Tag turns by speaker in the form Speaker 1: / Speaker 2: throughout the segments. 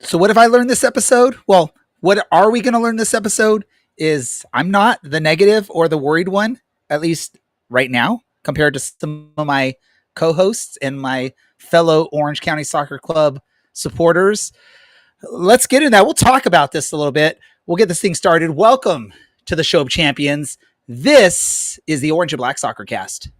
Speaker 1: So what have I learned this episode? Well, what are we going to learn this episode is I'm not the negative or the worried one, at least right now, compared to some of my co-hosts and my fellow Orange County Soccer Club supporters. Let's get into that. We'll talk about this a little bit. We'll get this thing started. Welcome to the Show of Champions. This is the Orange and Black Soccer Cast.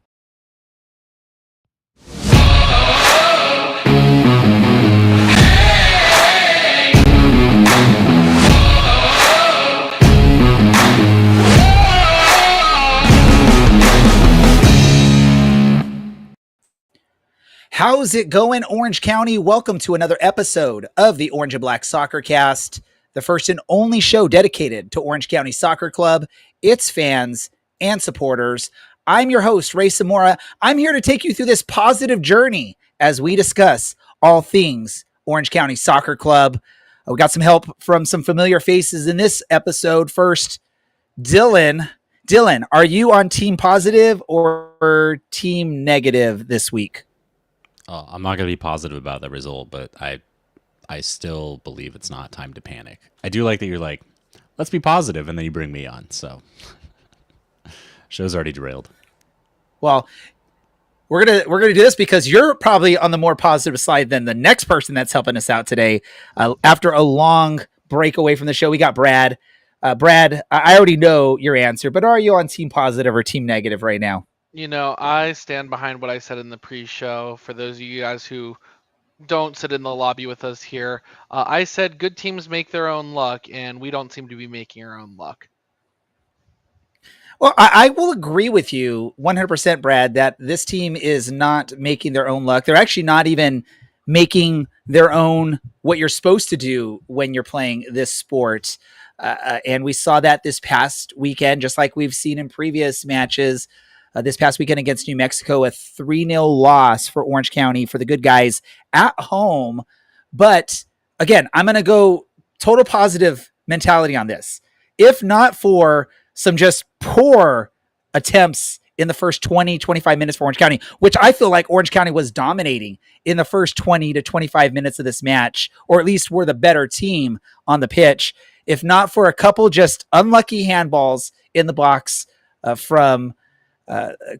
Speaker 1: How's it going, Orange County? Welcome to another episode of the Orange and Black Soccer Cast, the first and only show dedicated to Orange County Soccer Club, its fans, and supporters. I'm your host, Ray Samora. I'm here to take you through this positive journey as we discuss all things Orange County Soccer Club. We got some help from some familiar faces in this episode. First, Dylan. Dylan, are you on team positive or team negative this week?
Speaker 2: I'm not going to be positive about the result, but I still believe it's not time to panic. I do like that you're like, let's be positive, and then you bring me on. So, show's already derailed.
Speaker 1: Well, we're gonna do this because you're probably on the more positive side than the next person that's helping us out today. After a long break away from the show, we got Brad. Brad, I already know your answer, but are you on team positive or team negative right now?
Speaker 3: You know, I stand behind what I said in the pre-show. For those of you guys who don't sit in the lobby with us here, I said good teams make their own luck, and we don't seem to be making our own luck.
Speaker 1: Well, I will agree with you 100%, Brad, that this team is not making their own luck. They're actually not even making their own what you're supposed to do when you're playing this sport. And we saw that this past weekend, just like we've seen in previous matches. This past weekend against New Mexico, a 3-0 loss for Orange County for the good guys at home. But again, I'm going to go total positive mentality on this. If not for some just poor attempts in the first 20, 25 minutes for Orange County, which I feel like Orange County was dominating in the first 20 to 25 minutes of this match, or at least were the better team on the pitch. If not for a couple just unlucky handballs in the box from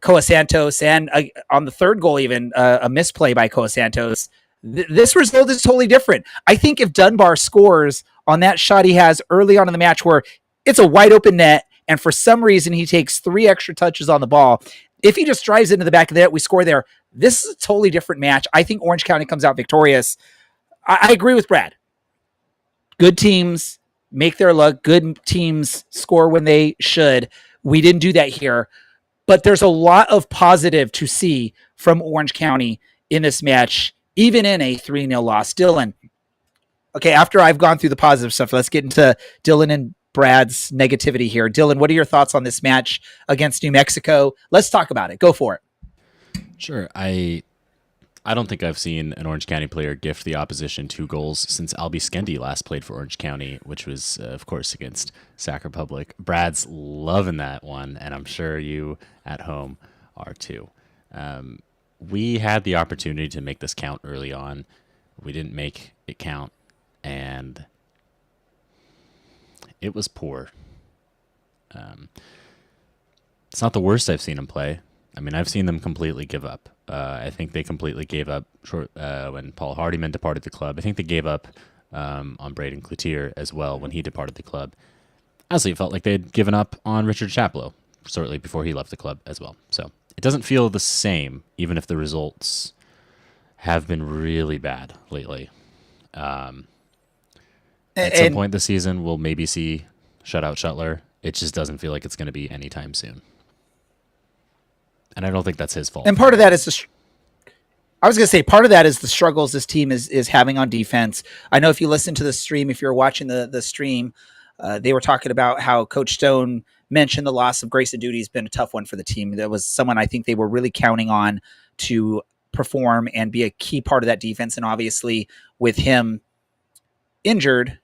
Speaker 1: Coa Santos, and on the third goal, even a misplay by Coa Santos. This result is totally different. I think if Dunbar scores on that shot he has early on in the match where it's a wide open net, and for some reason he takes 3 extra touches on the ball, if he just drives into the back of the net, we score there. This is a totally different match. I think Orange County comes out victorious. I agree with Brad. Good teams make their luck. Good teams score when they should. We didn't do that here. But there's a lot of positive to see from Orange County in this match, even in a 3-0 loss. Dylan, okay, after I've gone through the positive stuff, let's get into Dylan and Brad's negativity here. Dylan, what are your thoughts on this match against New Mexico? Let's talk about it. Go for it.
Speaker 2: Sure. I don't think I've seen an Orange County player gift the opposition 2 goals since Albie Skendi last played for Orange County, which was, of course, against Sac Republic. Brad's loving that one, and I'm sure you at home are too. We had the opportunity to make this count early on. We didn't make it count, and it was poor. It's not the worst I've seen them play. I mean, I've seen them completely give up. I think they completely gave up when Paul Hardiman departed the club. I think they gave up on Braden Cloutier as well when he departed the club. Honestly, it felt like they had given up on Richard Chaplow shortly before he left the club as well. So it doesn't feel the same, even if the results have been really bad lately. At some point this season, we'll maybe see shutout Shuttler. It just doesn't feel like it's going to be anytime soon. And I don't think that's his fault.
Speaker 1: And part of that is I was going to say part of that is the struggles this team is having on defense. I know if you listen to the stream, if you're watching the stream, they were talking about how Coach Stone mentioned the loss of Grayson Duty has been a tough one for the team. That was someone I think they were really counting on to perform and be a key part of that defense. And obviously with him injured,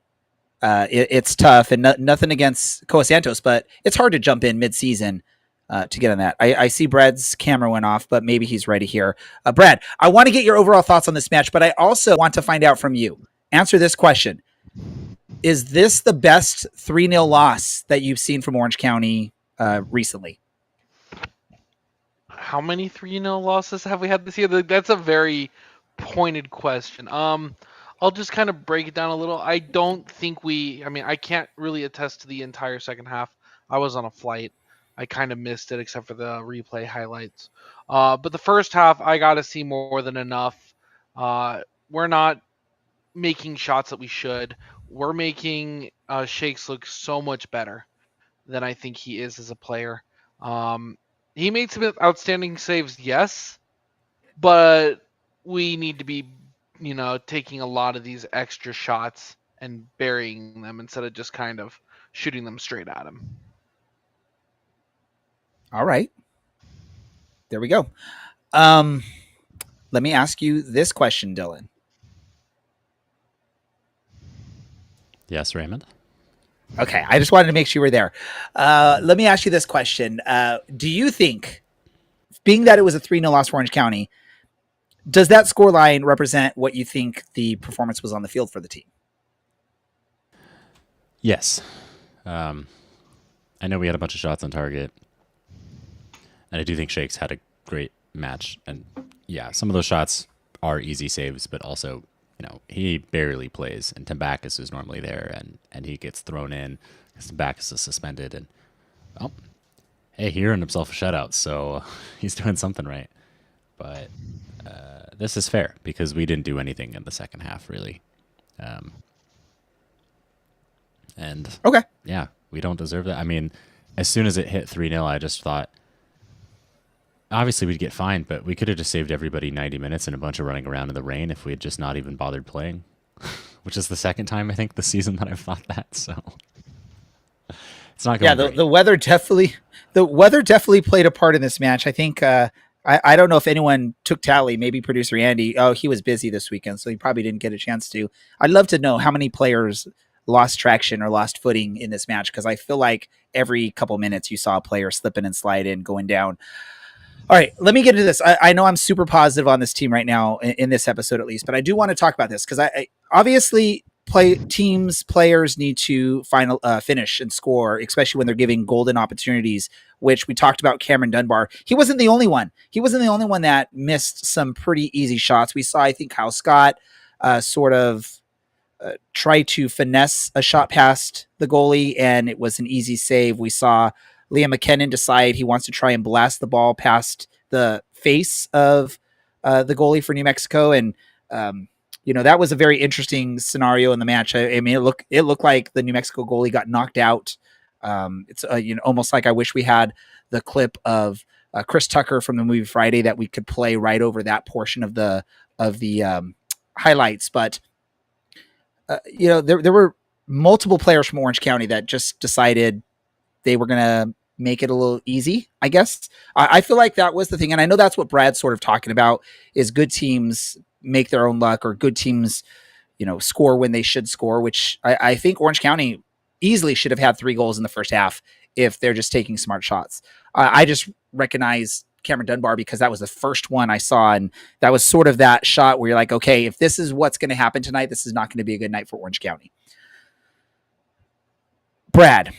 Speaker 1: it's tough, and nothing against Coa Santos, but it's hard to jump in mid-season to get on that. I see Brad's camera went off, but maybe he's ready here. Brad, I want to get your overall thoughts on this match, but I also want to find out from you. answer this question. Is this the best 3-0 loss that you've seen from Orange County recently?
Speaker 3: How many 3-0 losses have we had this year? That's a very pointed question. I'll just kind of break it down a little. I don't think I can't really attest to the entire second half. I was on a flight. I kind of missed it except for the replay highlights. But the first half, I got to see more than enough. We're not making shots that we should. We're making Shakes look so much better than I think he is as a player. He made some outstanding saves, yes, but we need to be, taking a lot of these extra shots and burying them instead of just kind of shooting them straight at him.
Speaker 1: All right. There we go. Let me ask you this question, Dylan.
Speaker 2: Yes, Raymond.
Speaker 1: Okay, I just wanted to make sure you were there. Let me ask you this question. Do you think, being that it was a 3-0 loss for Orange County, does that scoreline represent what you think the performance was on the field for the team?
Speaker 2: Yes. I know we had a bunch of shots on target, and I do think Shakes had a great match. And yeah, some of those shots are easy saves, but also, he barely plays, and Tambakis is normally there, and he gets thrown in because Tambakis is suspended. And, well, hey, he earned himself a shutout, so he's doing something right. But this is fair because we didn't do anything in the second half, really. And
Speaker 1: okay,
Speaker 2: yeah, we don't deserve that. I mean, as soon as it hit 3-0, I just thought, obviously we'd get fined, but we could have just saved everybody 90 minutes and a bunch of running around in the rain if we had just not even bothered playing, which is the second time, I think, this season that I've thought that. So it's not going.
Speaker 1: Yeah, the weather definitely played a part in this match. I think I don't know if anyone took tally. Maybe producer Andy. Oh, he was busy this weekend, so he probably didn't get a chance to. I'd love to know how many players lost traction or lost footing in this match, because I feel like every couple minutes you saw a player slipping and sliding, going down. All right, let me get into this. I know I'm super positive on this team right now in this episode, at least, but I do want to talk about this because I obviously players need to finish and score, especially when they're giving golden opportunities, which we talked about. Cameron Dunbar, he wasn't the only one. He wasn't the only one that missed some pretty easy shots. We saw, I think, Kyle Scott sort of try to finesse a shot past the goalie, and it was an easy save. We saw Liam McKinnon decide he wants to try and blast the ball past the face of the goalie for New Mexico, and that was a very interesting scenario in the match. I mean, it looked like the New Mexico goalie got knocked out. It's almost like I wish we had the clip of Chris Tucker from the movie Friday that we could play right over that portion of the highlights. But there were multiple players from Orange County that just decided they were going to make it a little easy, I guess. I feel like that was the thing. And I know that's what Brad's sort of talking about, is good teams make their own luck, or good teams, score when they should score, which I think Orange County easily should have had 3 goals in the first half if they're just taking smart shots. I just recognize Cameron Dunbar because that was the first one I saw. And that was sort of that shot where you're like, okay, if this is what's going to happen tonight, this is not going to be a good night for Orange County. Brad,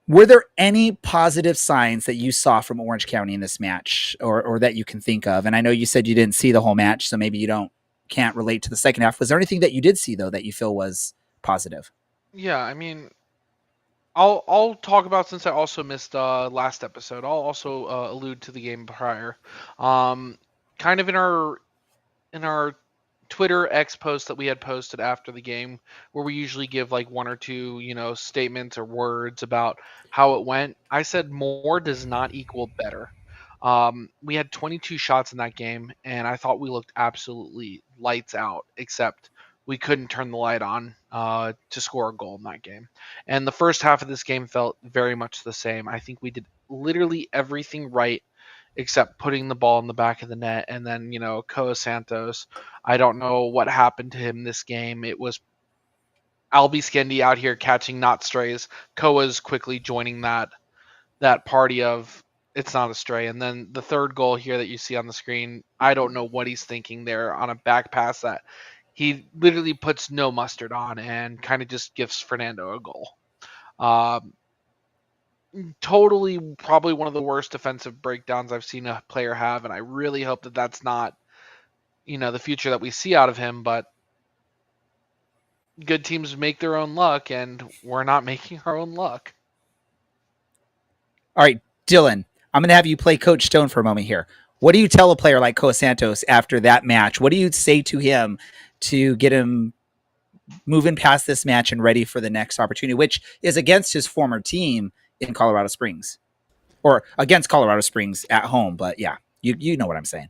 Speaker 1: were there any positive signs that you saw from Orange County in this match, or that you can think of? And I know you said you didn't see the whole match, so maybe you can't relate to the second half. Was there anything that you did see, though, that you feel was positive?
Speaker 3: Yeah, I mean, I'll talk about, since I also missed last episode. I'll also allude to the game prior. Kind of in our Twitter X post that we had posted after the game, where we usually give like 1 or 2, statements or words about how it went. I said more does not equal better. We had 22 shots in that game, and I thought we looked absolutely lights out, except we couldn't turn the light on to score a goal in that game. And the first half of this game felt very much the same. I think we did literally everything right except putting the ball in the back of the net. And then, Koa Santos, I don't know what happened to him this game. It was Albie Skendi out here catching not strays. Koa's quickly joining that party of it's not a stray. And then the third goal here that you see on the screen, I don't know what he's thinking there on a back pass that he literally puts no mustard on and kind of just gives Fernando a goal. Um, Totally, probably one of the worst defensive breakdowns I've seen a player have, and I really hope that that's not, the future that we see out of him. But good teams make their own luck, and we're not making our own luck.
Speaker 1: All right, Dylan, I'm going to have you play Coach Stone for a moment here. What do you tell a player like Coa Santos after that match? What do you say to him to get him moving past this match and ready for the next opportunity, which is against his former team in Colorado Springs, or against Colorado Springs at home? But yeah, you know what I'm saying.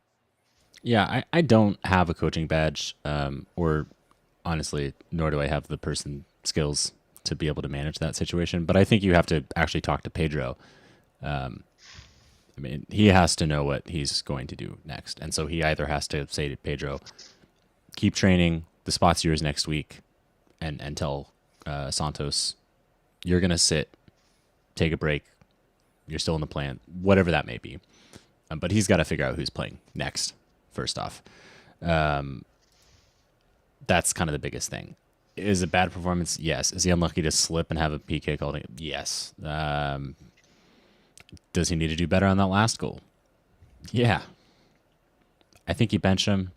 Speaker 2: Yeah, I don't have a coaching badge, or honestly, nor do I have the person skills to be able to manage that situation. But I think you have to actually talk to Pedro. I mean, he has to know what he's going to do next. And so he either has to say to Pedro, keep training, the spot's yours next week, and tell Santos, you're going to sit, take a break, you're still in the plan, whatever that may be. But he's got to figure out who's playing next, first off. That's kind of the biggest thing. Is it bad performance? Yes. Is he unlucky to slip and have a PK called? Yes. Does he need to do better on that last goal? Yeah. I think you bench him.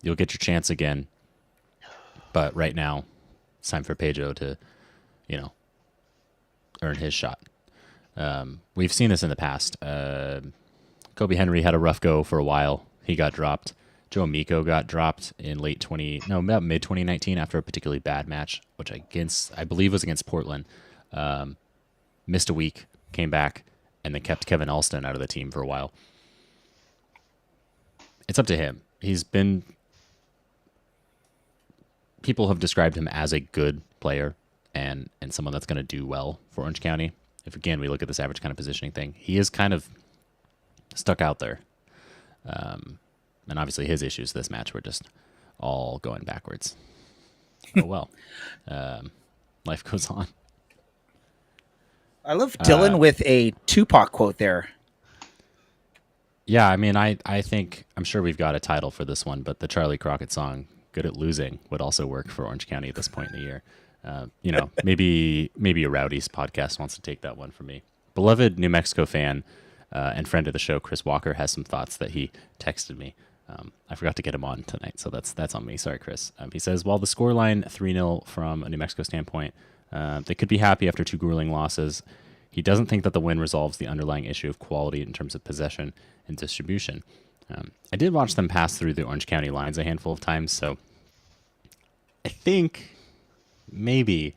Speaker 2: You'll get your chance again. But right now, it's time for Pedro to, earn his shot. We've seen this in the past. Kobe Henry had a rough go for a while. He got dropped. Joe Amico got dropped in mid 2019 after a particularly bad match, which I believe was against Portland. Missed a week, came back, and then kept Kevin Alston out of the team for a while. It's up to him. People have described him as a good player and someone that's going to do well for Orange County. If, again, we look at this average kind of positioning thing, he is kind of stuck out there. And obviously his issues this match were just all going backwards. Oh, well. Life goes on.
Speaker 1: I love Dylan with a Tupac quote there.
Speaker 2: Yeah, I mean, I think, I'm sure we've got a title for this one, but the Charlie Crockett song, Good at Losing, would also work for Orange County at this point in the year. Maybe a Rowdy's podcast wants to take that one from me. Beloved New Mexico fan and friend of the show, Chris Walker, has some thoughts that he texted me. I forgot to get him on tonight, so that's on me. Sorry, Chris. He says, while the scoreline 3-0 from a New Mexico standpoint, they could be happy after two grueling losses, he doesn't think that the win resolves the underlying issue of quality in terms of possession and distribution. I did watch them pass through the Orange County lines a handful of times, so I think maybe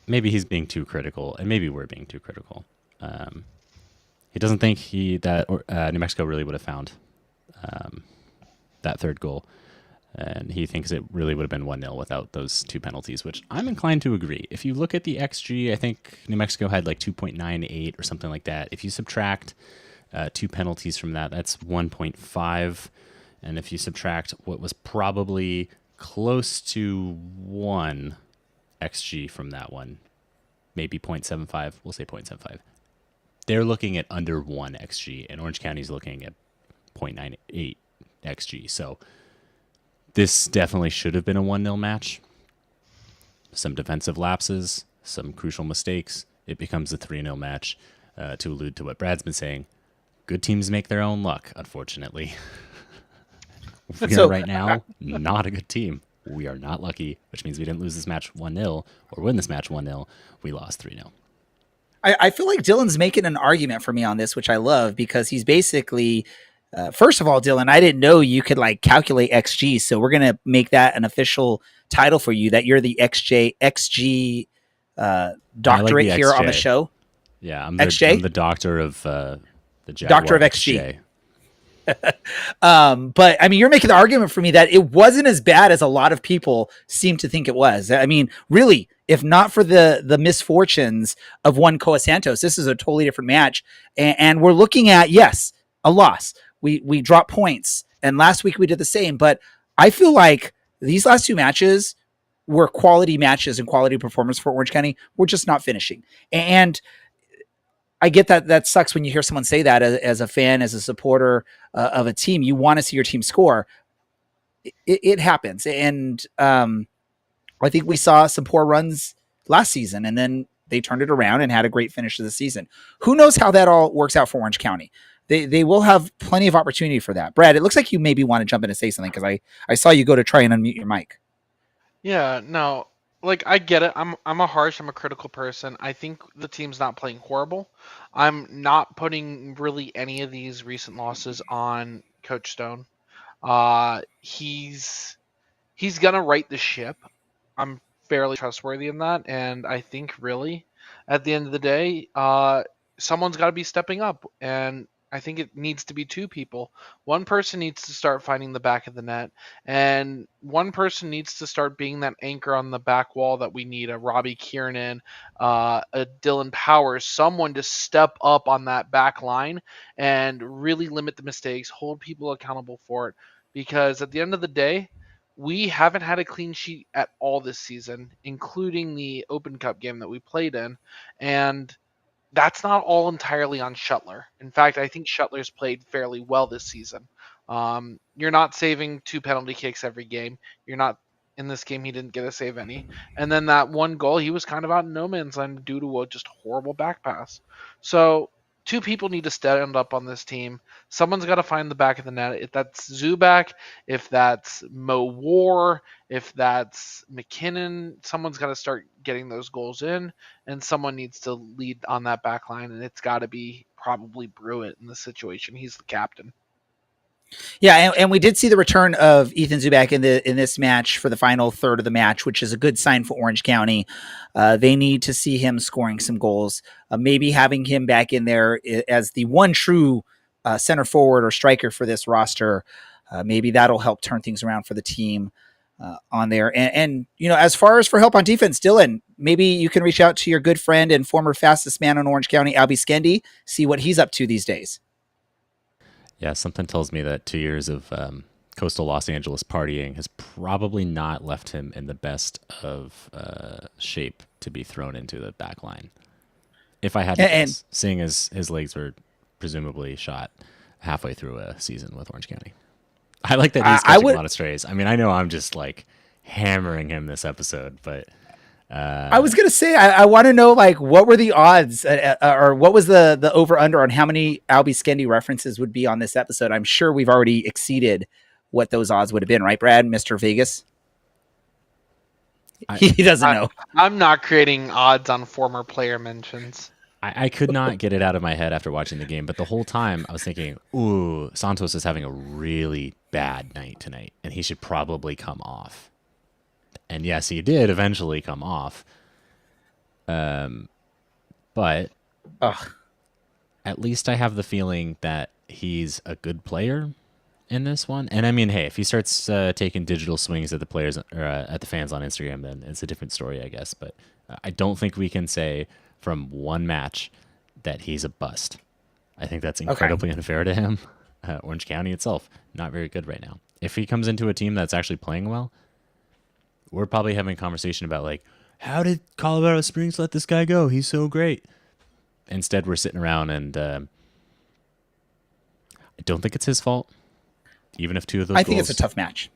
Speaker 2: he's being too critical, and maybe we're being too critical. He doesn't think that New Mexico really would have found that third goal, and he thinks it really would have been 1-0 without those two penalties, which I'm inclined to agree. If you look at the XG, I think New Mexico had like 2.98 or something like that. If you subtract two penalties from that, that's 1.5, and if you subtract what was probably close to 1 XG from that one, maybe 0.75, we'll say 0.75. They're looking at under 1 XG, and Orange County's looking at 0.98 XG. So this definitely should have been a 1-0 match. Some defensive lapses, some crucial mistakes. It becomes a 3-0 match. To allude to what Brad's been saying, good teams make their own luck, unfortunately. We are right now not a good team. We are not lucky, which means we didn't lose this match 1-0 or win this match 1-0. We lost 3-0.
Speaker 1: I feel like Dylan's making an argument for me on this, which I love, because he's basically, first of all, Dylan, I didn't know you could like calculate XG. So we're going to make that an official title for you, that you're the XG doctorate
Speaker 2: like
Speaker 1: here
Speaker 2: XJ
Speaker 1: on the show.
Speaker 2: Yeah, I'm
Speaker 1: XJ?
Speaker 2: the doctor of the Jaguar
Speaker 1: Doctor of XG. But I mean, you're making the argument for me that it wasn't as bad as a lot of people seem to think it was. I mean, really, if not for the misfortunes of one Coa Santos, this is a totally different match. And we're looking at, yes, a loss. We dropped points, and last week we did the same. But I feel like these last two matches were quality matches and quality performance for Orange County. We're just not finishing. And I get that sucks when you hear someone say that as a fan, as a supporter of a team. You want to see your team score. It happens, and I think we saw some poor runs last season, and then they turned it around and had a great finish to the season. Who knows how that all works out for Orange County? They will have plenty of opportunity for that. Brad, it looks like you maybe want to jump in and say something, because I saw you go to try and unmute your mic.
Speaker 3: Yeah, no, like I get it. I'm a critical person. I think the team's not playing horrible. I'm not putting really any of these recent losses on Coach Stone. He's gonna right the ship. I'm fairly trustworthy in that, and I think really, at the end of the day, someone's got to be stepping up, and I think it needs to be two people. One person needs to start finding the back of the net, and one person needs to start being that anchor on the back wall that we need. A Robbie Kiernan, a Dylan Powers, someone to step up on that back line and really limit the mistakes, hold people accountable for it, because at the end of the day, we haven't had a clean sheet at all this season, including the Open Cup game that we played in. And that's not all entirely on Shuttler. In fact, I think Shuttler's played fairly well this season. You're not saving 2 penalty kicks every game. You're not. In this game, he didn't get a save any. And then that one goal, he was kind of out in no man's land due to a just horrible back pass. So two people need to stand up on this team. Someone's got to find the back of the net. If that's Zubak, if that's Mo War, if that's McKinnon, someone's got to start getting those goals in, and someone needs to lead on that back line, and it's got to be probably Brewitt in this situation. He's the captain.
Speaker 1: Yeah, and we did see the return of Ethan Zubak in this match for the final third of the match, which is a good sign for Orange County. They need to see him scoring some goals. Maybe having him back in there as the one true center forward or striker for this roster, maybe that'll help turn things around for the team on there. And as far as for help on defense, Dylan, maybe you can reach out to your good friend and former fastest man on Orange County, Albie Skendi, see what he's up to these days.
Speaker 2: Yeah, something tells me that 2 years of coastal Los Angeles partying has probably not left him in the best of shape to be thrown into the back line. If I had to guess, seeing as his legs were presumably shot halfway through a season with Orange County. I like that he's catching a lot of strays. I mean, I know I'm just like hammering him this episode, but
Speaker 1: I was going to say, I want to know, like, what were the odds or what was the over under on how many Albie Skendi references would be on this episode? I'm sure we've already exceeded what those odds would have been, right, Brad, Mr. Vegas? He doesn't know.
Speaker 3: I'm not creating odds on former player mentions.
Speaker 2: I could not get it out of my head after watching the game, but the whole time I was thinking, ooh, Santos is having a really bad night tonight, and he should probably come off. And yes, he did eventually come off. But at least I have the feeling that he's a good player in this one. And I mean, hey, if he starts taking digital swings at the players or at the fans on Instagram, then it's a different story, I guess. But I don't think we can say from one match that he's a bust. I think that's incredibly unfair to him. Orange County itself, not very good right now. If he comes into a team that's actually playing well, we're probably having a conversation about, like, how did Colorado Springs let this guy go? He's so great. Instead, we're sitting around, and I don't think it's his fault. Even if two of those
Speaker 1: I think it's a tough match.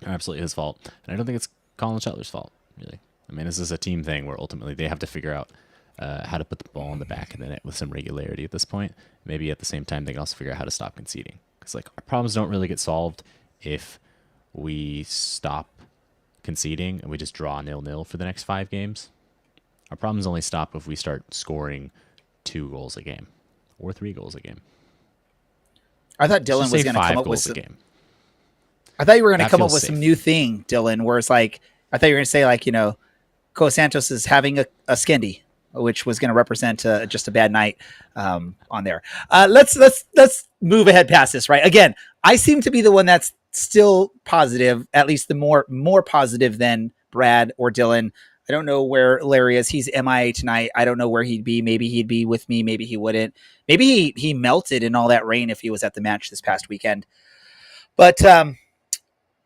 Speaker 2: Are absolutely his fault. And I don't think it's Colin Shuttler's fault, really. I mean, this is a team thing where ultimately they have to figure out how to put the ball in the back of the net with some regularity at this point. Maybe at the same time, they can also figure out how to stop conceding. Because, like, our problems don't really get solved if we stop conceding and we just draw 0-0 for the next 5 games. Our problems only stop if we start scoring 2 goals a game or 3 goals a game.
Speaker 1: I thought Dylan was going to come up with
Speaker 2: a game.
Speaker 1: I thought you were going to come up with some new thing, Dylan, where it's like, I thought you were going to say, like, Ko Santos is having a Skendi, which was going to represent just a bad night on there. Let's move ahead past this, right? Again, I seem to be the one that's still positive, at least the more positive than Brad or Dylan. I don't know where Larry is. He's MIA tonight. I don't know where he'd be. Maybe he'd be with me. Maybe he wouldn't. Maybe he melted in all that rain if he was at the match this past weekend. But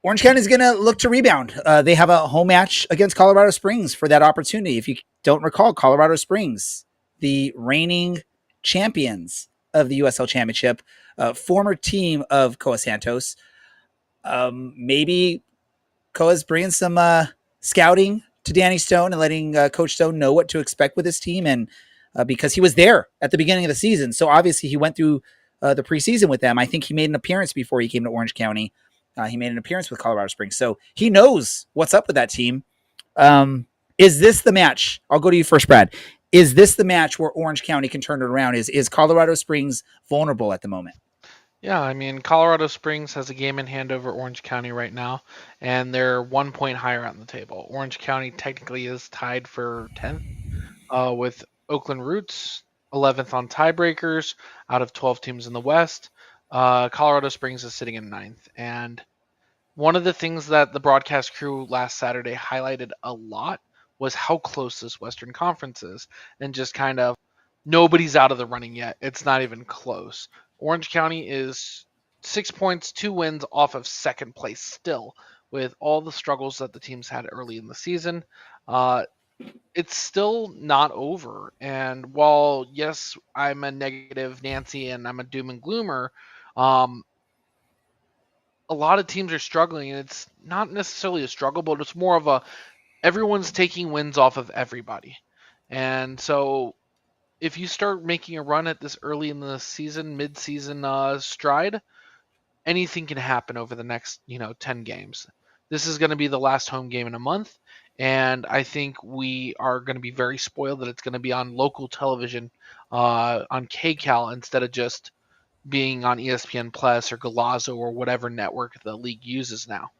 Speaker 1: Orange County is going to look to rebound. They have a home match against Colorado Springs for that opportunity. If you don't recall, Colorado Springs, the reigning champions of the USL Championship, former team of Koa Santos. Maybe Koa's bringing some scouting to Danny Stone and letting Coach Stone know what to expect with his team, and because he was there at the beginning of the season, so obviously he went through the preseason with them. I think he made an appearance before he came to Orange County. He made an appearance with Colorado Springs, so he knows what's up with that team. Is this the match? I'll go to you first, Brad. Is this the match where Orange County can turn it around? Is Colorado Springs vulnerable at the moment?
Speaker 3: Yeah, I mean, Colorado Springs has a game in hand over Orange County right now, and they're 1 point higher on the table. Orange County technically is tied for 10th with Oakland Roots, 11th on tiebreakers out of 12 teams in the West. Colorado Springs is sitting in 9th. And one of the things that the broadcast crew last Saturday highlighted a lot was how close this Western Conference is, and just kind of nobody's out of the running yet. It's not even close. Orange County is 6 points, 2 wins off of second place still, with all the struggles that the teams had early in the season. It's still not over. And while, yes, I'm a negative Nancy and I'm a doom and gloomer, a lot of teams are struggling, and it's not necessarily a struggle, but it's more of a everyone's taking wins off of everybody. And so if you start making a run at this early in the season, mid-season stride, anything can happen over the next 10 games. This is going to be the last home game in a month, and I think we are going to be very spoiled that it's going to be on local television on KCAL instead of just being on ESPN Plus or Golazo or whatever network the league uses now.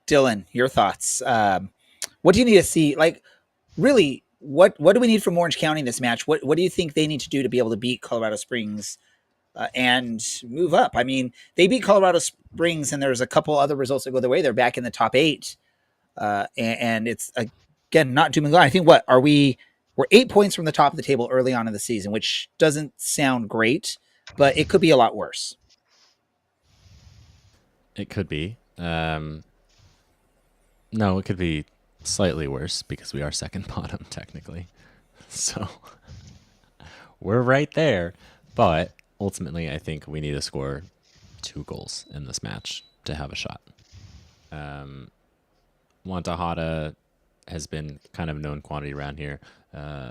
Speaker 1: Dylan, your thoughts. What do you need to see? Like, really, what do we need from Orange County in this match? What do you think they need to do to be able to beat Colorado Springs and move up? I mean, they beat Colorado Springs, and there's a couple other results that go their way. They're back in the top 8, and it's again not doom and gloom. I think we're 8 points from the top of the table early on in the season, which doesn't sound great, but it could be a lot worse.
Speaker 2: It could be. No, it could be slightly worse because we are second bottom technically. So we're right there. But ultimately, I think we need to score 2 goals in this match to have a shot. Wantahata has been kind of a known quantity around here.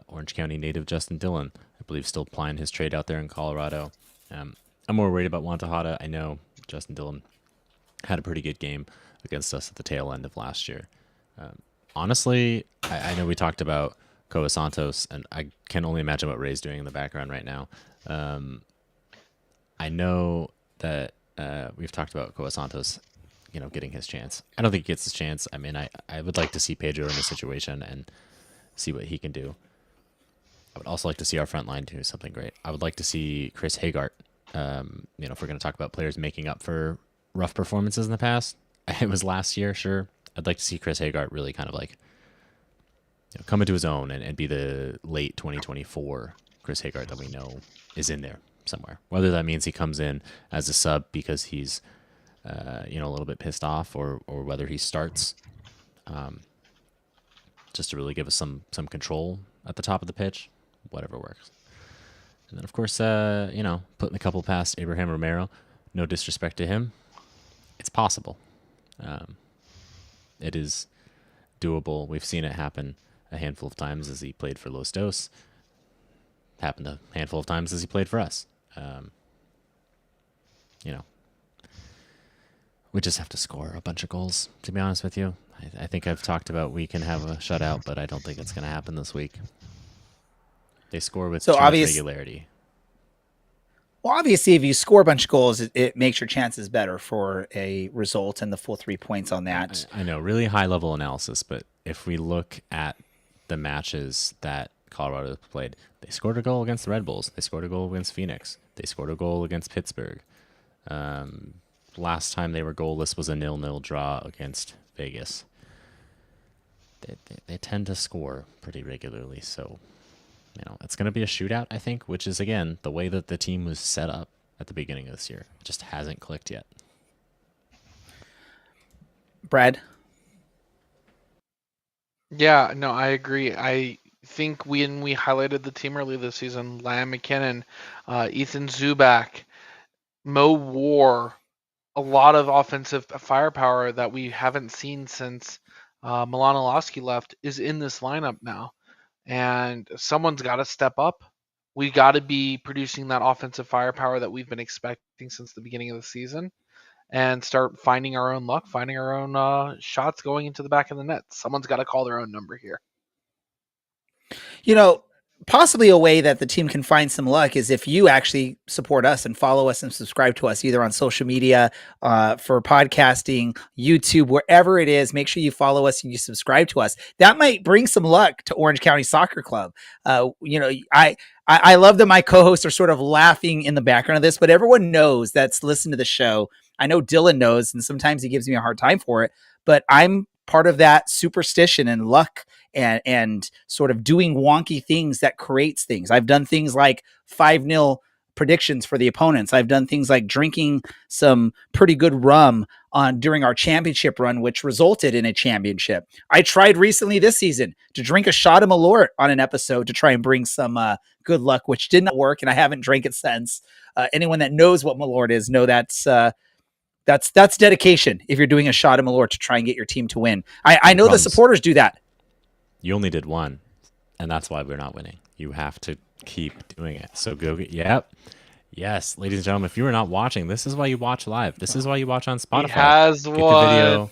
Speaker 2: Orange County native Justin Dillon, I believe, still plying his trade out there in Colorado. I'm more worried about Wantahata. I know Justin Dillon had a pretty good game against us at the tail end of last year. Honestly, I know we talked about Koa Santos, and I can only imagine what Ray's doing in the background right now. I know that we've talked about Koa Santos, getting his chance. I don't think he gets his chance. I mean, I would like to see Pedro in this situation and see what he can do. I would also like to see our front line do something great. I would like to see Chris Hagart. If we're going to talk about players making up for rough performances in the past, it was last year, sure. I'd like to see Chris Hagart really kind of like come into his own and be the late 2024 Chris Hagart that we know is in there somewhere. Whether that means he comes in as a sub because he's a little bit pissed off, or whether he starts just to really give us some control at the top of the pitch, whatever works. And then, of course, putting a couple past Abraham Romero. No disrespect to him. It's possible. It is doable. We've seen it happen a handful of times as he played for Los Dos. Happened a handful of times as he played for us. We just have to score a bunch of goals, to be honest with you. I think I've talked about we can have a shutout, but I don't think it's going to happen this week. They score with too much regularity.
Speaker 1: Well, obviously, if you score a bunch of goals, it makes your chances better for a result and the full 3 points on that.
Speaker 2: I know, really high-level analysis, but if we look at the matches that Colorado played, they scored a goal against the Red Bulls. They scored a goal against Phoenix. They scored a goal against Pittsburgh. Last time they were goalless was a 0-0 draw against Vegas. They tend to score pretty regularly, so it's going to be a shootout, I think, which is, again, the way that the team was set up at the beginning of this year. It just hasn't clicked yet.
Speaker 1: Brad?
Speaker 3: Yeah, no, I agree. I think when we highlighted the team early this season, Liam McKinnon, Ethan Zubak, Mo War, a lot of offensive firepower that we haven't seen since Milan Iloski left is in this lineup now. And someone's got to step up. We got to be producing that offensive firepower that we've been expecting since the beginning of the season and start finding our own luck, finding our own shots going into the back of the net. Someone's got to call their own number here.
Speaker 1: You know, possibly a way that the team can find some luck is if you actually support us and follow us and subscribe to us either on social media, for podcasting, YouTube, wherever it is. Make sure you follow us and you subscribe to us. That might bring some luck to Orange County Soccer Club. I love that my co-hosts are sort of laughing in the background of this, but everyone knows that's listened to the show. I know Dylan knows, and sometimes he gives me a hard time for it, but I'm part of that superstition and luck and sort of doing wonky things that creates things. I've done things like 5-0 predictions for the opponents. I've done things like drinking some pretty good rum during our championship run, which resulted in a championship. I tried recently this season to drink a shot of Malort on an episode to try and bring some good luck, which did not work, and I haven't drank it since. Anyone that knows what Malort is know that's dedication. If you're doing a shot of Malort to try and get your team to win, I know the supporters do that.
Speaker 2: You only did one, and that's why we're not winning. You have to keep doing it. So go get, yes, ladies and gentlemen, if you are not watching, this is why you watch live. This is why you watch on Spotify.
Speaker 3: He has
Speaker 2: get
Speaker 3: one.
Speaker 2: the video.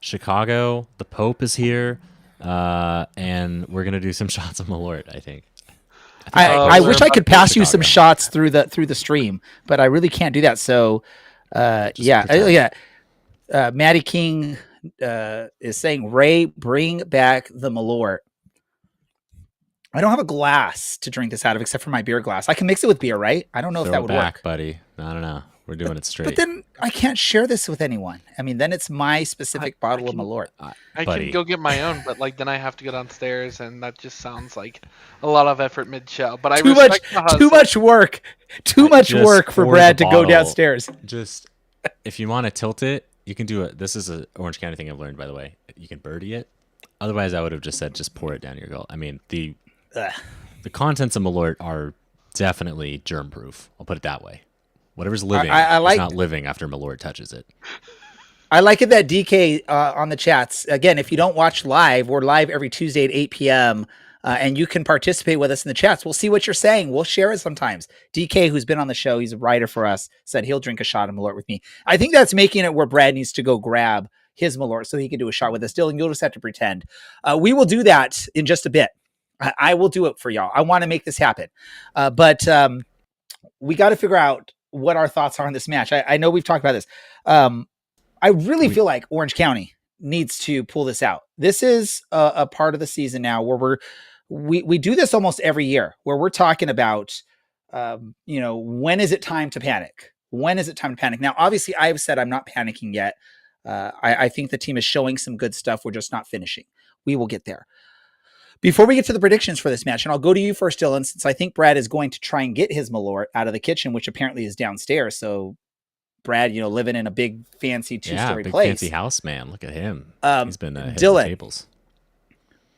Speaker 2: Chicago, the Pope is here, and we're gonna do some shots of Malort. I think.
Speaker 1: I wish I could pass you some
Speaker 2: Chicago.
Speaker 1: shots through the stream, but I really can't do that. So, Maddie King is saying, Ray, bring back the Malort. I don't have a glass to drink this out of except for my beer glass. I can mix it with beer, right? I don't know if that would work,
Speaker 2: buddy. I don't know. We're doing it straight.
Speaker 1: But then I can't share this with anyone. I mean, then it's my specific bottle of Malort.
Speaker 3: I can go get my own, but then I have to go downstairs, and that just sounds like a lot of effort mid-show. But
Speaker 1: too much work. Too much work for Brad to go downstairs.
Speaker 2: Just if you want to tilt it, you can do it. This is an Orange County thing I've learned, by the way. You can birdie it. Otherwise, I would have just said just pour it down your gullet. I mean, the contents of Malort are definitely germ-proof. I'll put it that way. Whatever's living is not living after Malort touches it.
Speaker 1: I like it that DK on the chats. Again, if you don't watch live, we're live every Tuesday at 8 p.m. And you can participate with us in the chats. We'll see what you're saying. We'll share it sometimes. DK, who's been on the show, he's a writer for us, said he'll drink a shot of Malort with me. I think that's making it where Brad needs to go grab his Malort so he can do a shot with us. Dylan, you'll just have to pretend. We will do that in just a bit. I will do it for y'all. I want to make this happen. But we got to figure out what our thoughts are on this match. I know we've talked about this. I really feel like Orange County needs to pull this out. This is a part of the season now where we do this almost every year, where we're talking about, when is it time to panic? When is it time to panic? Now, obviously, I've said I'm not panicking yet. I think the team is showing some good stuff. We're just not finishing. We will get there. Before we get to the predictions for this match, and I'll go to you first, Dylan, since I think Brad is going to try and get his Malort out of the kitchen, which apparently is downstairs. So, Brad, living in a big, fancy two-story place.
Speaker 2: Fancy house, man. Look at him. He's been hitting
Speaker 1: Dylan,
Speaker 2: the tables.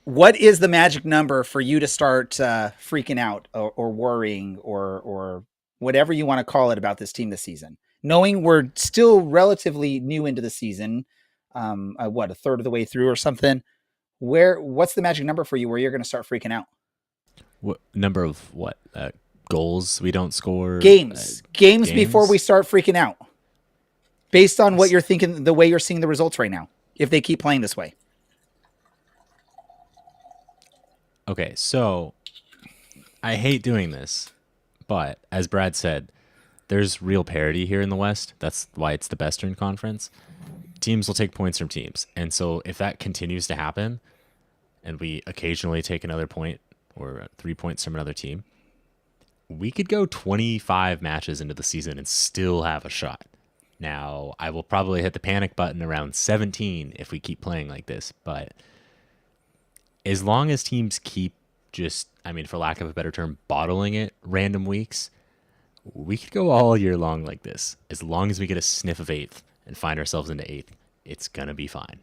Speaker 1: What is the magic number for you to start freaking out or worrying or whatever you want to call it about this team this season? Knowing we're still relatively new into the season, a third of the way through or something. What's the magic number for you where you're going to start freaking out?
Speaker 2: What number of what? Goals we don't score?
Speaker 1: Games before we start freaking out. Based on what you're thinking, the way you're seeing the results right now, if they keep playing this way.
Speaker 2: Okay, so I hate doing this, but as Brad said, there's real parity here in the West. That's why it's the Western Conference. Teams will take points from teams. And so if that continues to happen and we occasionally take another point or 3 points from another team, we could go 25 matches into the season and still have a shot. Now, I will probably hit the panic button around 17 if we keep playing like this, but as long as teams keep for lack of a better term, bottling it random weeks, we could go all year long like this. As long as we get a sniff of 8th and find ourselves into 8th, it's going to be fine.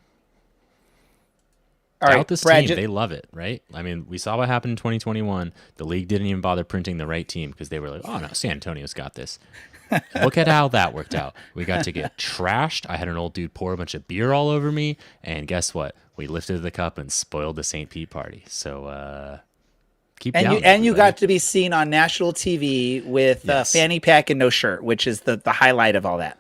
Speaker 1: All
Speaker 2: doubt
Speaker 1: right,
Speaker 2: this
Speaker 1: Brad,
Speaker 2: team. They love it, right? I mean, we saw what happened in 2021. The league didn't even bother printing the right team because they were like, oh, no, San Antonio's got this. Look at how that worked out. We got to get trashed. I had an old dude pour a bunch of beer all over me. And guess what? We lifted the cup and spoiled the St. Pete party. So keep
Speaker 1: and
Speaker 2: down,
Speaker 1: you
Speaker 2: everybody.
Speaker 1: got to be seen on national TV with
Speaker 2: Yes.
Speaker 1: fanny pack and no shirt, which is the highlight of all that.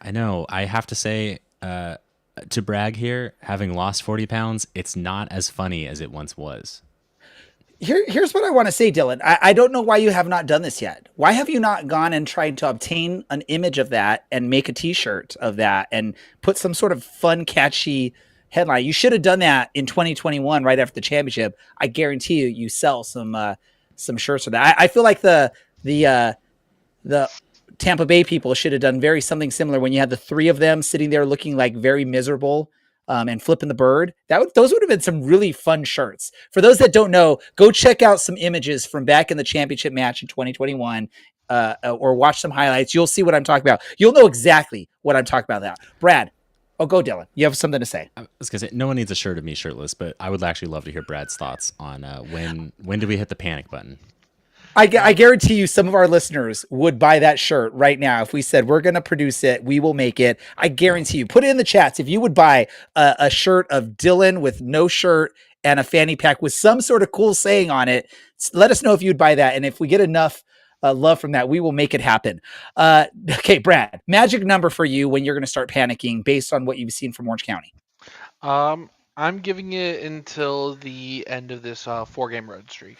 Speaker 2: I know. I have to say, to brag here, having lost 40 pounds, it's not as funny as it once was.
Speaker 1: Here's what I want to say, Dylan. I don't know why you have not done this yet. Why have you not gone and tried to obtain an image of that and make a t-shirt of that and put some sort of fun, catchy headline? You should have done that in 2021, right after the championship. I guarantee you sell some shirts of that. I feel like the Tampa Bay people should have done something similar when you had the three of them sitting there looking like very miserable. And flipping the bird. Those would have been some really fun shirts. For those that don't know, go check out some images from back in the championship match in 2021, or watch some highlights. You'll see what I'm talking about. You'll know exactly what I'm talking about. That Brad. Oh, go Dylan. You have something to say.
Speaker 2: I was gonna say no one needs a shirt of me shirtless, but I would actually love to hear Brad's thoughts on when do we hit the panic button?
Speaker 1: I guarantee you some of our listeners would buy that shirt right now. If we said, we're going to produce it, we will make it. I guarantee you, put it in the chats. If you would buy a shirt of Dylan with no shirt and a fanny pack with some sort of cool saying on it, let us know if you'd buy that. And if we get enough love from that, we will make it happen. Okay, Brad, magic number for you when you're going to start panicking based on what you've seen from Orange County.
Speaker 3: I'm giving it until the end of this 4-game road streak.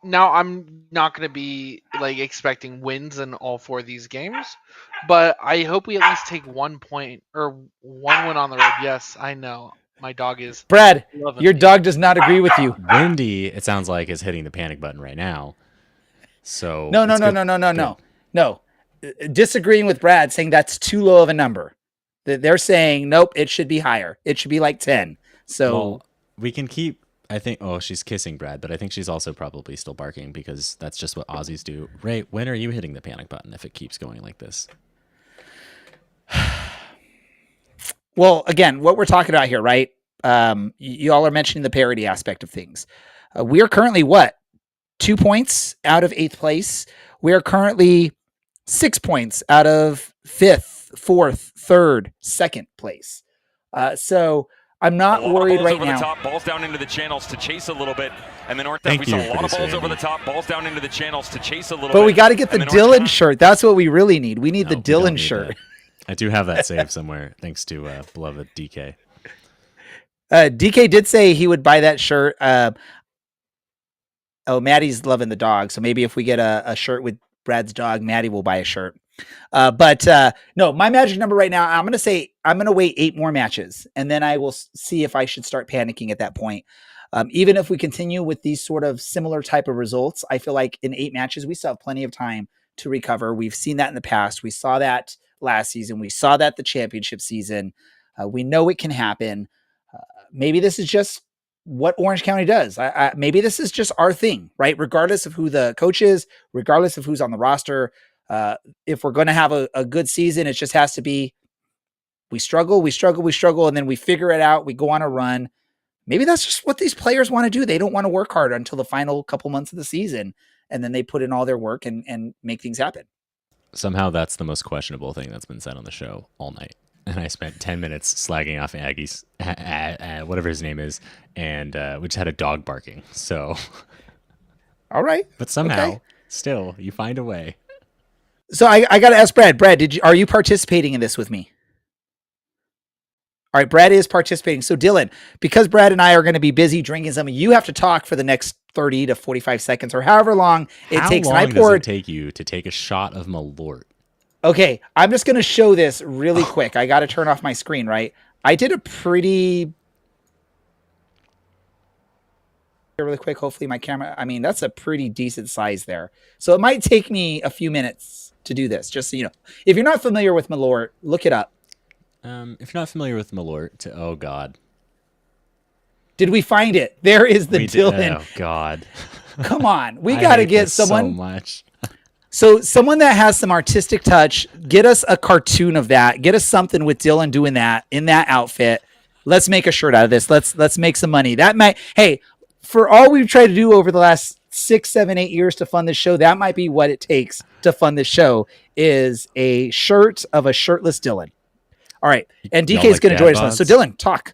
Speaker 3: Now I'm not going to be expecting wins in all 4 of these games, but I hope we at least take 1 point or 1 win on the road. Yes, I know my dog is.
Speaker 1: Brad, your
Speaker 3: me.
Speaker 1: dog does not agree with you.
Speaker 2: Wendy, it sounds like, is hitting the panic button right now. So
Speaker 1: No. Disagreeing with Brad, saying that's too low of a number. They're saying nope, it should be higher. It should be like 10. So
Speaker 2: we can keep. I think. Oh, she's kissing Brad, but I think she's also probably still barking because that's just what Aussies do. Ray, when are you hitting the panic button if it keeps going like this?
Speaker 1: Well, again, what we're talking about here, right? You all are mentioning the parity aspect of things. We are currently 2 points out of 8th place. We are currently 6 points out of 5th, 4th, 3rd, 2nd place. So I'm not worried right now.
Speaker 4: The top, balls down into the channels to chase a little bit, and then North.
Speaker 2: Thank
Speaker 4: we saw
Speaker 2: you,
Speaker 4: a lot of
Speaker 2: producer
Speaker 4: balls over
Speaker 2: Andy.
Speaker 4: the top, balls down into the channels to chase a little bit.
Speaker 1: But we got to get the
Speaker 4: and then
Speaker 1: Dylan shirt. That's what we really need. We need
Speaker 2: No,
Speaker 1: the
Speaker 2: we don't
Speaker 1: Dylan
Speaker 2: need
Speaker 1: shirt.
Speaker 2: that. I do have that saved somewhere, thanks to beloved DK.
Speaker 1: DK did say he would buy that shirt. Maddie's loving the dog, so maybe if we get a shirt with Brad's dog, Maddie will buy a shirt. But no, my magic number right now, I'm going to say I'm going to wait 8 more matches, and then I will see if I should start panicking at that point. Even if we continue with these sort of similar type of results, I feel like in 8 matches, we still have plenty of time to recover. We've seen that in the past. We saw that last season. We saw that the championship season. We know it can happen. Maybe this is just what Orange County does. Maybe this is just our thing, right? Regardless of who the coach is, regardless of who's on the roster, if we're going to have a good season, it just has to be, we struggle, and then we figure it out. We go on a run. Maybe that's just what these players want to do. They don't want to work hard until the final couple months of the season, and then they put in all their work and make things happen.
Speaker 2: Somehow that's the most questionable thing that's been said on the show all night. And I spent 10 minutes slagging off Aggie's, whatever his name is, and we just had a dog barking. So,
Speaker 1: all right.
Speaker 2: But somehow,
Speaker 1: okay.
Speaker 2: Still, you find a way.
Speaker 1: So I got to ask Brad. Brad, are you participating in this with me? All right, Brad is participating. So Dylan, because Brad and I are going to be busy drinking something, you have to talk for the next 30 to 45 seconds or however long it takes.
Speaker 2: How long does it take you to take a shot of Malort?
Speaker 1: Okay, I'm just going to show this really quick. I got to turn off my screen, right? I did a pretty... Really quick, hopefully my camera... I mean, that's a pretty decent size there. So it might take me a few minutes to do this, just so you know. If you're not familiar with Malort, look it up.
Speaker 2: If you're not familiar with Malort, oh God.
Speaker 1: Did we find it? There is the Dylan.
Speaker 2: Oh God.
Speaker 1: Come on. We got to get someone...
Speaker 2: so much.
Speaker 1: So someone that has some artistic touch, get us a cartoon of that. Get us something with Dylan doing that in that outfit. let's make a shirt out of this. Let's make some money. That might, hey, for all we've tried to do over the last 6, 7, 8 years to fund this show, that might be what it takes to fund this show is a shirt of a shirtless Dylan. All right. And DK is going to join us. So Dylan, talk.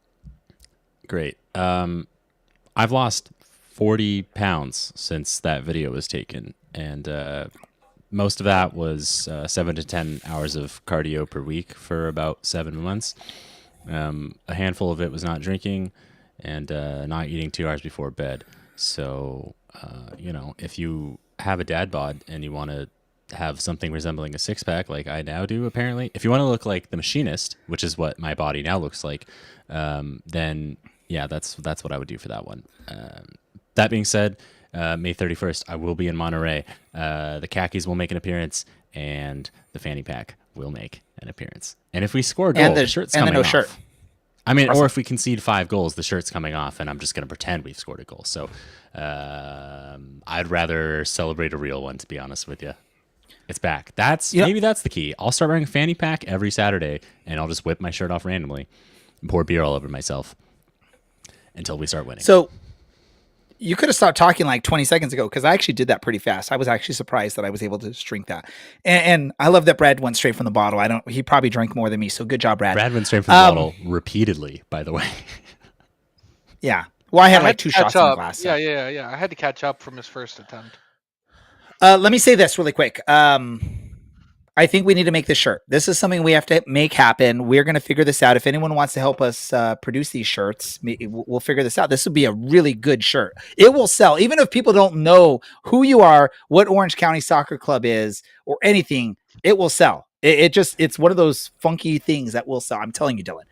Speaker 2: Great. I've lost 40 pounds since that video was taken. And most of that was 7 to 10 hours of cardio per week for about 7 months. A handful of it was not drinking and not eating 2 hours before bed. So, if you have a dad bod and you want to have something resembling a six-pack like I now do, apparently, if you want to look like the Machinist, which is what my body now looks like, then yeah, that's what I would do for that one. That being said, May 31st, I will be in Monterey. The khakis will make an appearance, and the fanny pack will make an appearance. And if we score a goal, the shirt's coming off. Shirt. I mean, awesome. Or if we concede 5 goals, the shirt's coming off, and I'm just going to pretend we've scored a goal. So I'd rather celebrate a real one, to be honest with you. It's back. Maybe that's the key. I'll start wearing a fanny pack every Saturday, and I'll just whip my shirt off randomly and pour beer all over myself until we start winning.
Speaker 1: So you could have stopped talking like 20 seconds ago, because I actually did that pretty fast. I was actually surprised that I was able to drink that. And I love that Brad went straight from the bottle. He probably drank more than me. So good job, Brad.
Speaker 2: Brad went straight from the bottle repeatedly, by the way.
Speaker 1: Yeah. Well, I had like 2 shots in the glass.
Speaker 3: So. Yeah. I had to catch up from his first attempt.
Speaker 1: Let me say this really quick. I think we need to make this shirt. This is something we have to make happen. We're going to figure this out. If anyone wants to help us produce these shirts, we'll figure this out. This would be a really good shirt. It will sell. Even if people don't know who you are, what Orange County Soccer Club is, or anything, it will sell. It's one of those funky things that will sell. I'm telling you, Dylan.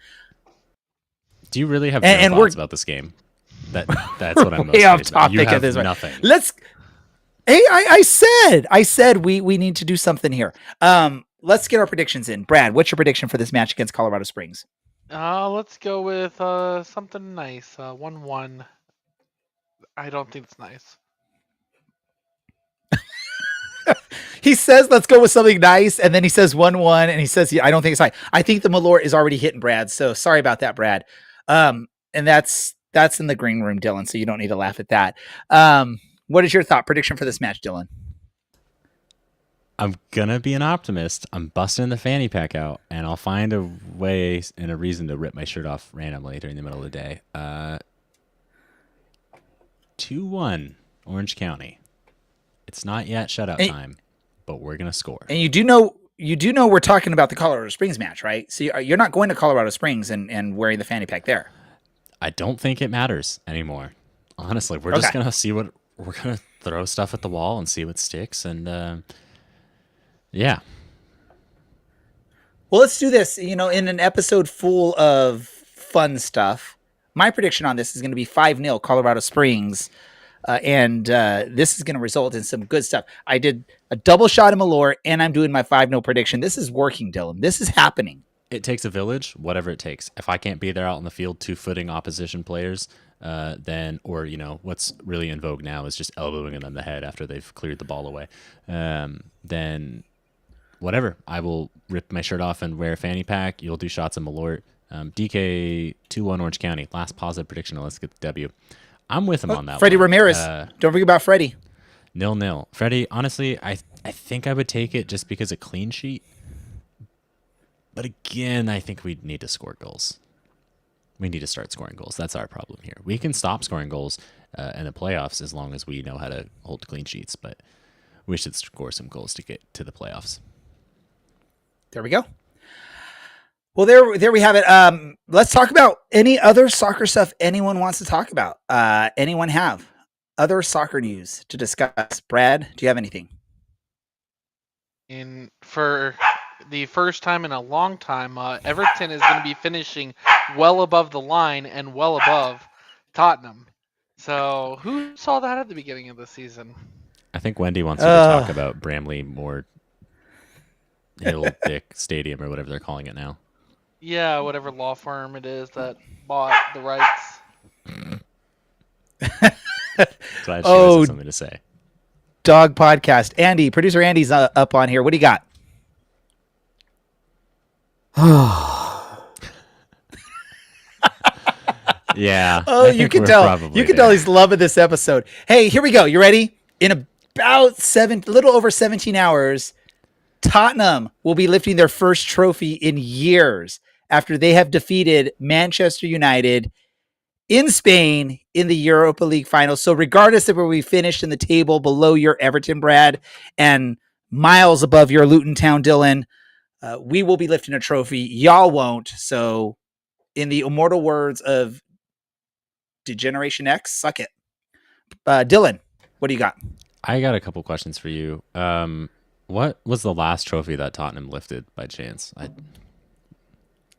Speaker 2: Do you really have thoughts about this game? That's what I'm most curious about. You have nothing.
Speaker 1: Hey, I said we need to do something here. Let's get our predictions in. Brad, what's your prediction for this match against Colorado Springs?
Speaker 3: Let's go with something nice. 1-1. I don't think it's nice.
Speaker 1: He says, let's go with something nice, and then he says 1-1, and he says, I don't think it's nice. I think the Malort is already hitting Brad, so sorry about that, Brad. And that's in the green room, Dylan, so you don't need to laugh at that. What is your prediction for this match, Dylan?
Speaker 2: I'm going to be an optimist. I'm busting the fanny pack out, and I'll find a way and a reason to rip my shirt off randomly during the middle of the day. 2-1, Orange County. It's not yet shutout time, but we're going to score.
Speaker 1: And you do know we're talking about the Colorado Springs match, right? So you're not going to Colorado Springs and wearing the fanny pack there.
Speaker 2: I don't think it matters anymore. Honestly, we're just going to see what... We're going to throw stuff at the wall and see what sticks. And yeah.
Speaker 1: Well, let's do this. In an episode full of fun stuff, my prediction on this is going to be 5-0 Colorado Springs. And this is going to result in some good stuff. I did a double shot of Malort, and I'm doing my 5-0 prediction. This is working, Dylan. This is happening.
Speaker 2: It takes a village, whatever it takes. If I can't be there out in the field 2-footing opposition players, then what's really in vogue now is just elbowing them in the head after they've cleared the ball away. Then whatever, I will rip my shirt off and wear a fanny pack. You'll do shots of Malort. DK 2-1 Orange County. Last positive prediction. Let's get the W. I'm with him on that.
Speaker 1: Freddie Ramirez. Don't forget about Freddie.
Speaker 2: 0-0. Freddie, honestly, I think I would take it just because a clean sheet. But again, I think we need to score goals. We need to start scoring goals. That's our problem here. We can stop scoring goals in the playoffs as long as we know how to hold clean sheets, but we should score some goals to get to the playoffs.
Speaker 1: There we go. Well, there we have it. Let's talk about any other soccer stuff anyone wants to talk about. Anyone have other soccer news to discuss? Brad, do you have anything?
Speaker 3: For the first time in a long time, Everton is going to be finishing well above the line and well above Tottenham. So who saw that at the beginning of the season?
Speaker 2: I think Wendy wants you to talk about Bramley Moore Hill Dick Stadium or whatever they're calling it now.
Speaker 3: Yeah, whatever law firm it is that bought the rights.
Speaker 2: Glad she has something to say.
Speaker 1: Dog podcast. Andy, producer Andy's up on here. What do you got?
Speaker 2: Yeah.
Speaker 1: Oh,
Speaker 2: I
Speaker 1: you
Speaker 2: think
Speaker 1: can
Speaker 2: we're
Speaker 1: tell.
Speaker 2: probably
Speaker 1: You can tell
Speaker 2: there.
Speaker 1: he's loving this episode. Hey, here we go. You ready? In about little over 17 hours, Tottenham will be lifting their first trophy in years after they have defeated Manchester United in Spain in the Europa League final. So regardless of where we finished in the table below your Everton, Brad, and miles above your Luton Town, Dylan, we will be lifting a trophy. Y'all won't. So in the immortal words of Degeneration X, suck it. Dylan, what do you got?
Speaker 2: I got a couple questions for you. What was the last trophy that Tottenham lifted by chance?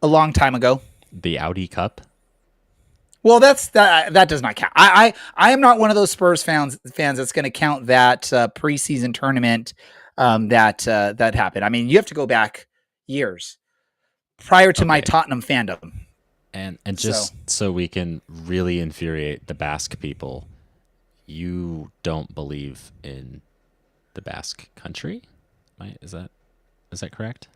Speaker 1: A long time ago.
Speaker 2: The Audi Cup?
Speaker 1: Well, that does not count. I am not one of those Spurs fans that's going to count that preseason tournament that happened. I mean, you have to go back years prior to my
Speaker 2: Okay.
Speaker 1: Tottenham fandom.
Speaker 2: And just so we can really infuriate the Basque people, you don't believe in the Basque country? Is that correct?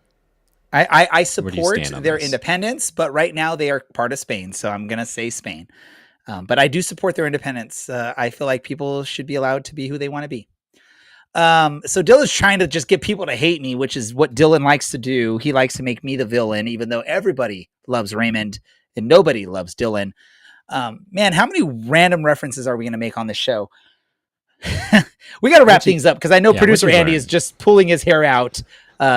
Speaker 1: I
Speaker 2: Where do you
Speaker 1: support
Speaker 2: stand on
Speaker 1: their
Speaker 2: this?
Speaker 1: independence, but right now they are part of Spain, so I'm going to say Spain. But I do support their independence. I feel like people should be allowed to be who they want to be. So Dylan's trying to just get people to hate me, which is what Dylan likes to do. He likes to make me the villain, even though everybody loves Raymond and nobody loves Dylan. Man, how many random references are we going to make on this show? We got to wrap things up because I know
Speaker 2: yeah,
Speaker 1: producer
Speaker 2: what'd you
Speaker 1: Andy
Speaker 2: learn?
Speaker 1: is just pulling his hair out.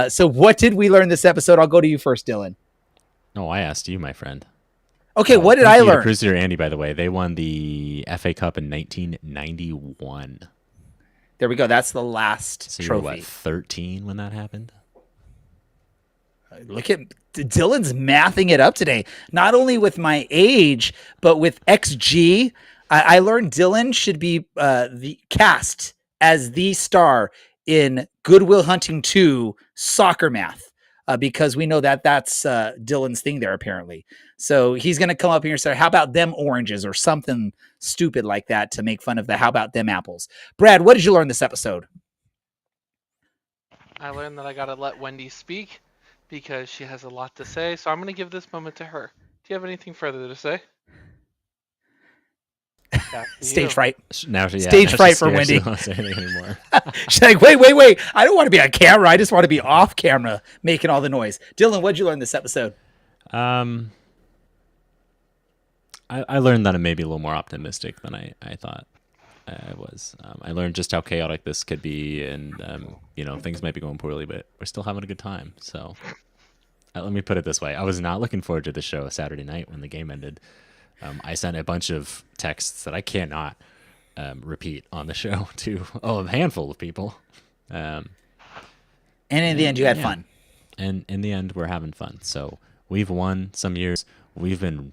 Speaker 1: So what did we learn this episode? I'll go to you first, Dylan.
Speaker 2: No, I asked you, my friend.
Speaker 1: Okay, what did
Speaker 2: Thank
Speaker 1: I
Speaker 2: you to
Speaker 1: learn?
Speaker 2: Producer Andy, by the way. They won the FA Cup in 1991.
Speaker 1: There we go. That's the last
Speaker 2: So you were,
Speaker 1: trophy.
Speaker 2: what, 13 when that happened?
Speaker 1: Look at Dylan's mathing it up today. Not only with my age, but with XG. I learned Dylan should be the cast as the star in Good Will Hunting 2 soccer math. Because we know that that's Dylan's thing there, apparently. So he's going to come up here and say, how about them oranges or something stupid like that to make fun of the how about them apples. Brad, what did you learn this episode?
Speaker 3: I learned that I gotta let Wendy speak because she has a lot to say. So I'm gonna give this moment to her. Do you have anything further to say? Back to
Speaker 1: Stage
Speaker 3: you.
Speaker 1: fright.
Speaker 2: Now,
Speaker 1: Stage fright for Wendy.
Speaker 2: She don't want to say anything anymore.
Speaker 1: She's like, wait. I don't want to be on camera. I just want to be off camera making all the noise. Dylan, what'd you learn this episode?
Speaker 2: I learned that I'm maybe a little more optimistic than I thought I was. I learned just how chaotic this could be, and things might be going poorly, but we're still having a good time. So let me put it this way: I was not looking forward to the show Saturday night when the game ended. I sent a bunch of texts that I cannot repeat on the show to a handful of people.
Speaker 1: And in the end, you had
Speaker 2: Yeah.
Speaker 1: fun.
Speaker 2: And in the end, we're having fun. So we've won some years. We've been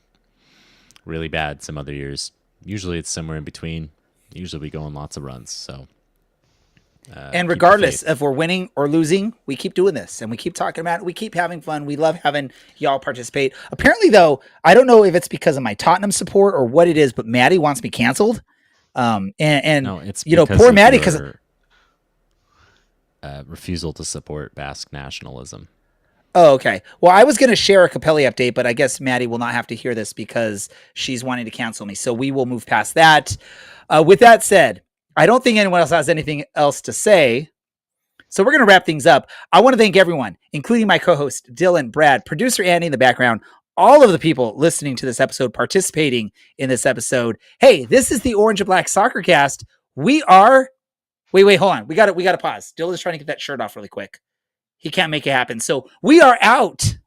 Speaker 2: really bad some other years. Usually it's somewhere in between. Usually we go on lots of runs. So,
Speaker 1: And
Speaker 2: keep the
Speaker 1: regardless
Speaker 2: faith.
Speaker 1: if we're winning or losing, we keep doing this and we keep talking about it. We keep having fun. We love having y'all participate. Apparently, though, I don't know if it's because of my Tottenham support or what it is, but Maddie wants me canceled. And
Speaker 2: No, it's
Speaker 1: poor
Speaker 2: of
Speaker 1: Maddie because
Speaker 2: your, refusal to support Basque nationalism.
Speaker 1: Oh, okay. Well, I was going to share a Capelli update, but I guess Maddie will not have to hear this because she's wanting to cancel me. So we will move past that. With that said, I don't think anyone else has anything else to say. So we're going to wrap things up. I want to thank everyone, including my co-host, Dylan, Brad, producer Andy in the background, all of the people listening to this episode, participating in this episode. Hey, this is the Orange and Black Soccer Cast. We are... Wait, hold on. We got to pause. Dylan's trying to get that shirt off really quick. He can't make it happen. So we are out